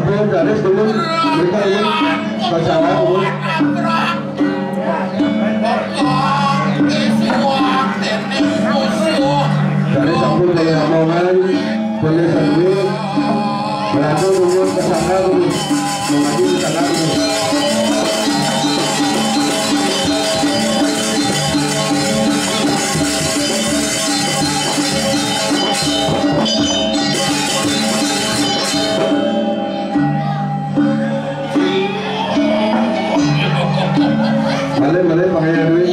ampun, Daris dulu. Mereka ini pasangan dulu. Daris ampun boleh omongan, boleh sendiri. Berarti dulu pasangan dulu. Mengaji pasangan dulu. Balik pakai duit.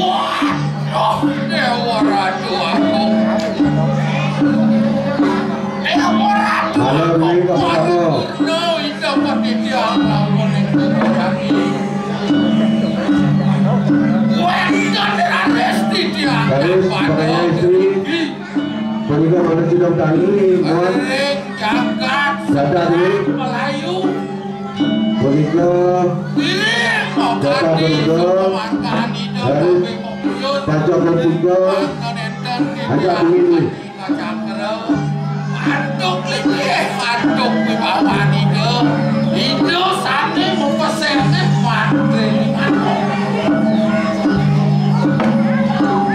Halo, ini apa kamu? Garis pakainya istri. Berikan mana sidang tani, mohon. Data duit. Berikan. Data berikan. Garis pajak berikan. Ajak ini. Aduk di bawah itu saatnya mau pesennya matre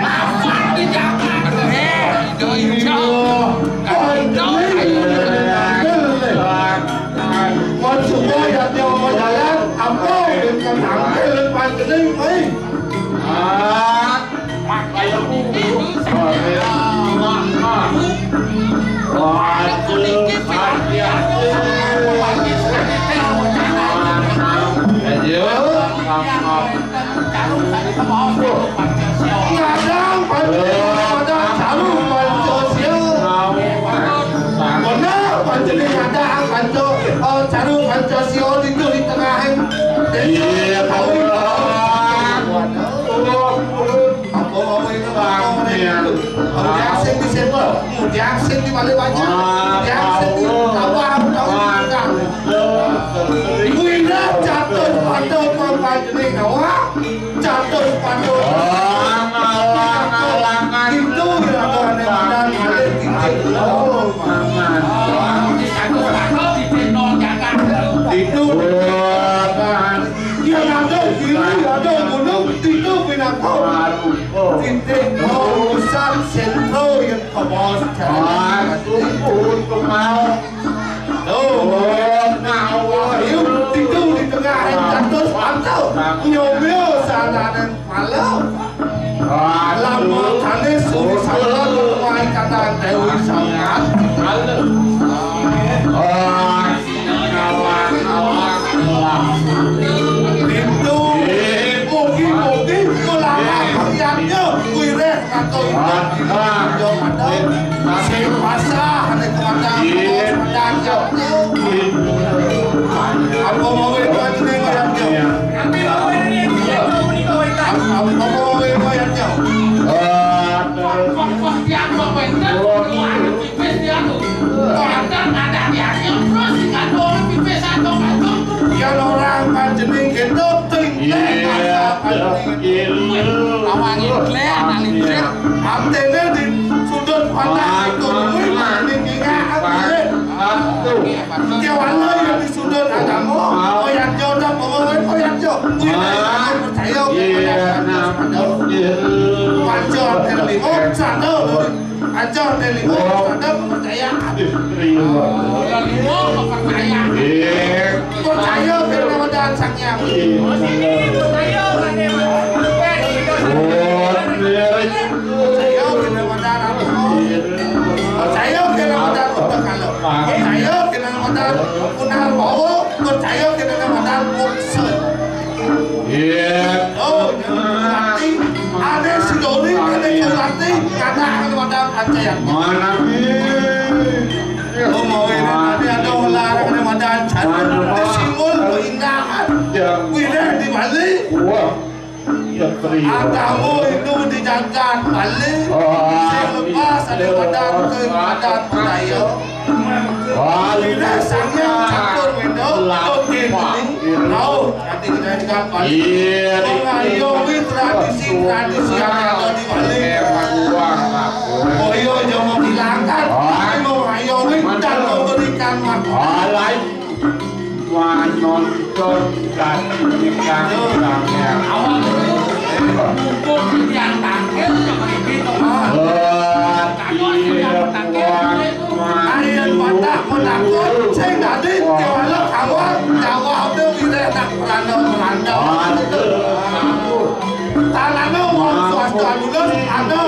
lawan di Jakarta itu con chúng tôi đặt nhiều một nhà lắm ấm đâu đến cả thắng cái lên bàn cái đây mấy mặc cái đó cũng Jackson di balik baju, Jackson di bawah ibu ini jatuh pada korban jenis awak, jatuh pada itu yang ada di itu yang ada kiri ada gunung itu binatang titik pusat sentral yang kebos itu di tengah jatuh pantau nyomel sana dan malam lama tadi suri salah lumai kata dewi sangat itu mungkin kelapa kerjanya kuiret atau jauh masih pasah ada kemadang jauhnya apa mau itu aja nih jauh apa mau itu jauh orang panjening itu antena di sudut pandang ekonomi Jawalah yang di sudut agama koyak jodoh pengawet koyak jodoh percaya pancor terlimu sadar pancor terlimu sadar kepercayaan terlimu kepercayaan percaya karena wadah sang yang percaya karena wadah percaya karena wadah untuk kalau percaya karena wadah punah bawa percaya karena wadah muksa oh nanti ada sidori ada nanti kata wadah percaya mana oh mau ini ada olahraga karena wadah cari simbol keindahan wira di Bali agama itu dijaga Bali selepas ada wadah ke wadah budaya wira sangnya catur window oke mau nanti kita dijaga Bali mengayomi tradisi yang ada di Bali oh iya jangan menghilangkan mengayomi dan memberikan makna nonton dan menyaksikan yang yang tangkil sama itu Kalian pada menakut, saya nggak ada kalau kawan jawab tu kita nak Melanda. Tanah orang swasta dulu ada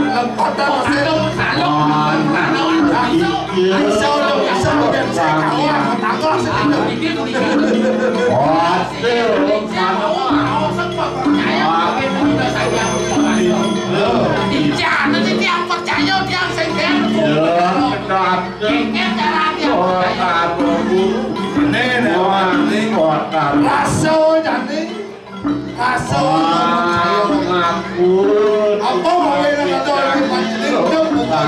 lempat masih Isau dan saya kawan tangga sedikit. Jangan nanti tiang percaya tiang sengken. Raso jadi raso apa mau yang ada di panjang itu bukan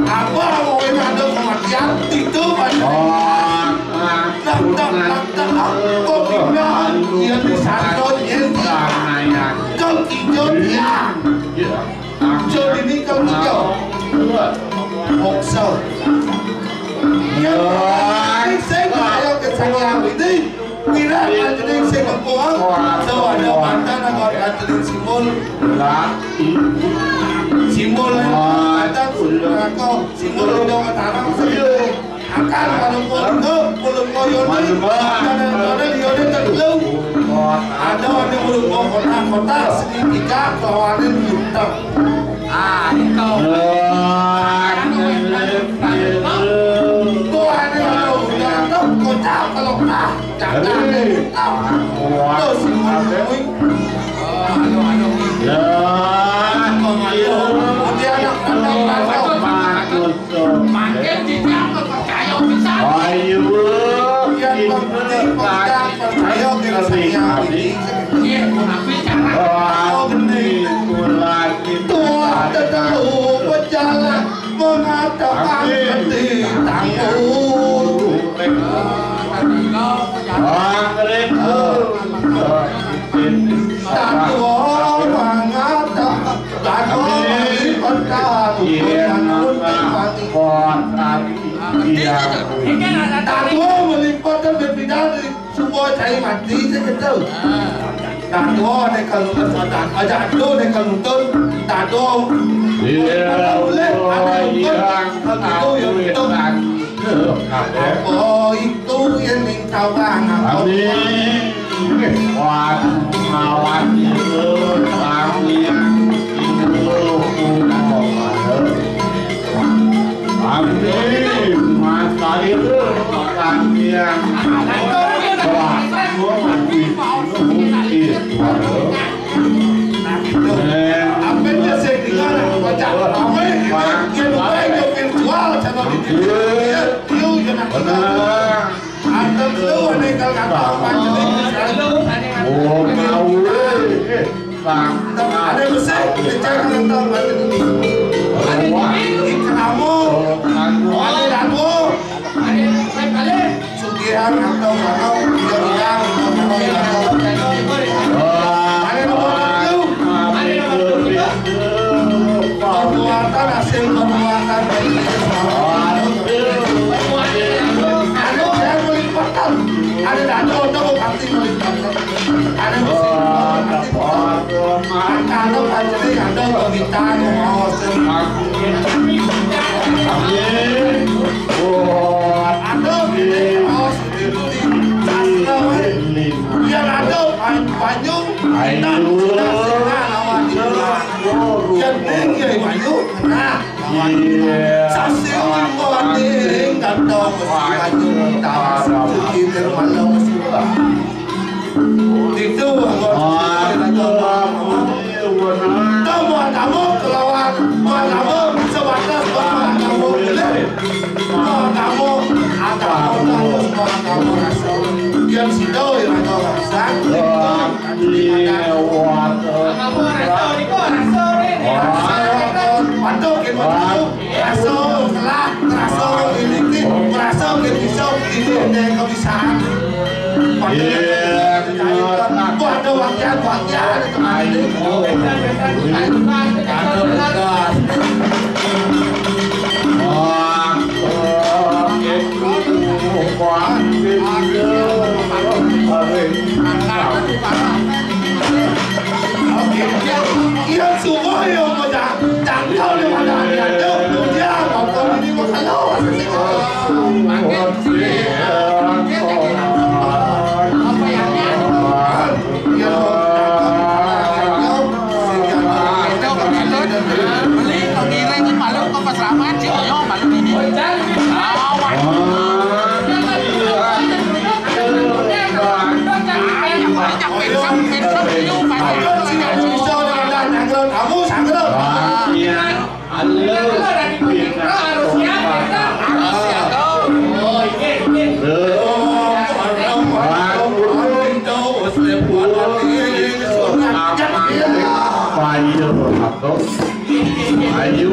apa mau yang ada kematian itu panjang kok tinggal dia bisa kau hijau dia hijau ini kau hijau Oksau saya kaya ke saya ini kira jadi saya kepuang so ada mantan agak jadi simbol ada kau simbol itu tanah akan kalau koyon ada lihat terlalu ada yang belum kota sedikit kawanan hitam itu Tuhan yang udah kota kalau jangan terus dia makin dijaga percaya bisa yang penting percaya dengan saya ini Tuhan terlalu berjalan mengatakan penting tangguh Tatuh mengatakan Tatuh melibatkan Tatuh melibatkan berbidang semua cari mati saya tahu Tatuh ni kalau ada tu ni kalau tu Tatuh boleh ada itu yang itu oh itu yang kau bang Amin. Mas tadi itu kami yang apa dia setinggal baca apa yang baik virtual channel itu jangan ada tu ada kata macam oh mau ada besar jangan kata macam ini kamu ada kamu sugihan atau kamu yang perbuatan hasil perbuatan dari saya melibatkan ada dana untuk pasti melibatkan ada kalau jadi ada permintaan mau yang ada banyak dan sudah lawan yang tinggi banyak nah sasil mending dan dong banyak tak sedikit malam sudah itu kamu kelawan kamu sebatas kamu kamu ada kamu rasa yang sido yang ada rasa Bantu kita rasa telah rasa ini rasa bisa ini kebiasaan ada wakil kamu sangat dong. Iya. Halo. Harus siap kita. Oh ini. Ayo.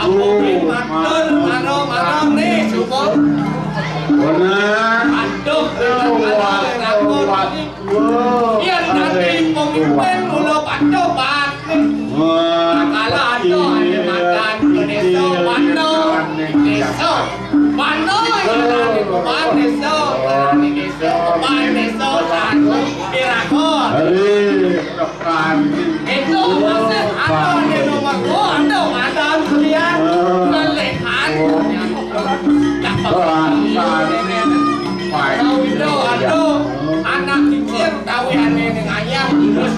Aku matur marong nih cukup. Benar. Aduh, aku iya nanti pemimpin mulu patuh pak. Kalau ada makan deso pano, deso pano deso satu dirakon. Itu masih ada di rumahku, ada kalian melihat. Aduh, anak kecil tahu aneh dengan ayam, terus.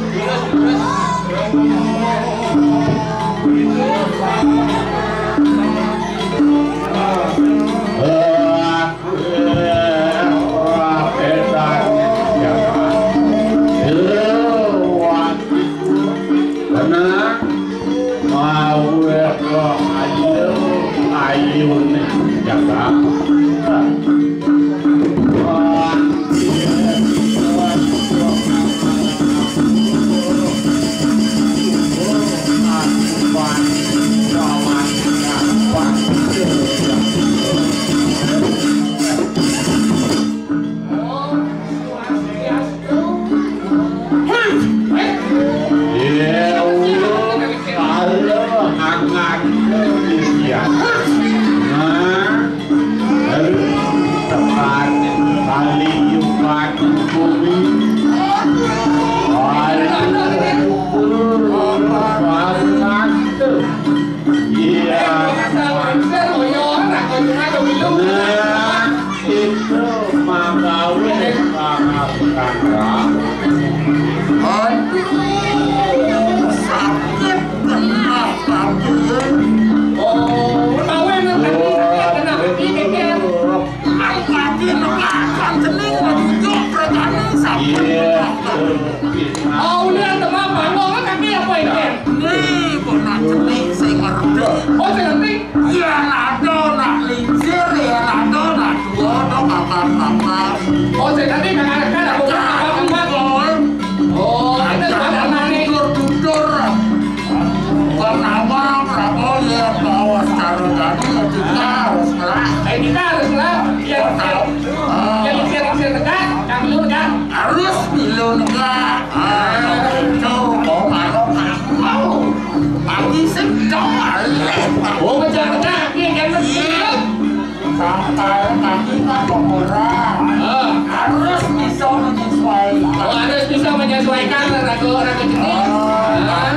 Harus bisa menyesuaikan ragu jenis.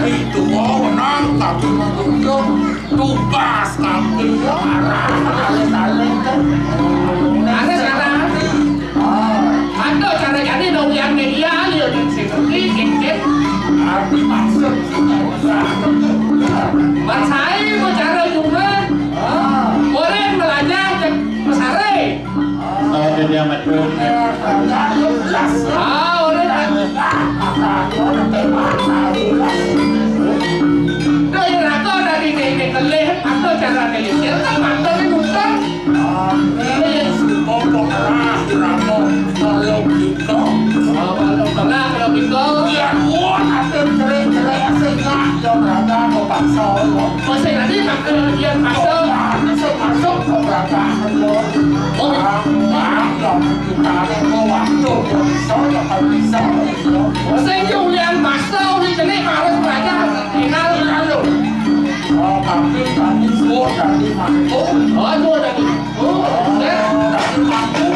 Itu menang tapi menunjuk tugas kaki arah alih-alih kan. Ada cara. Ada cara jadi dong yang media lihat seperti kek. Arti maksud Mas saya mau cara juga. Boleh belajar ke pesare. Jadi amat pun. Masih nanti yang masuk ke belakang Saya yang masuk di sini harus belajar final lalu. Tapi kami semua dari Mampu. Oh, dari Mampu. Dari Mampu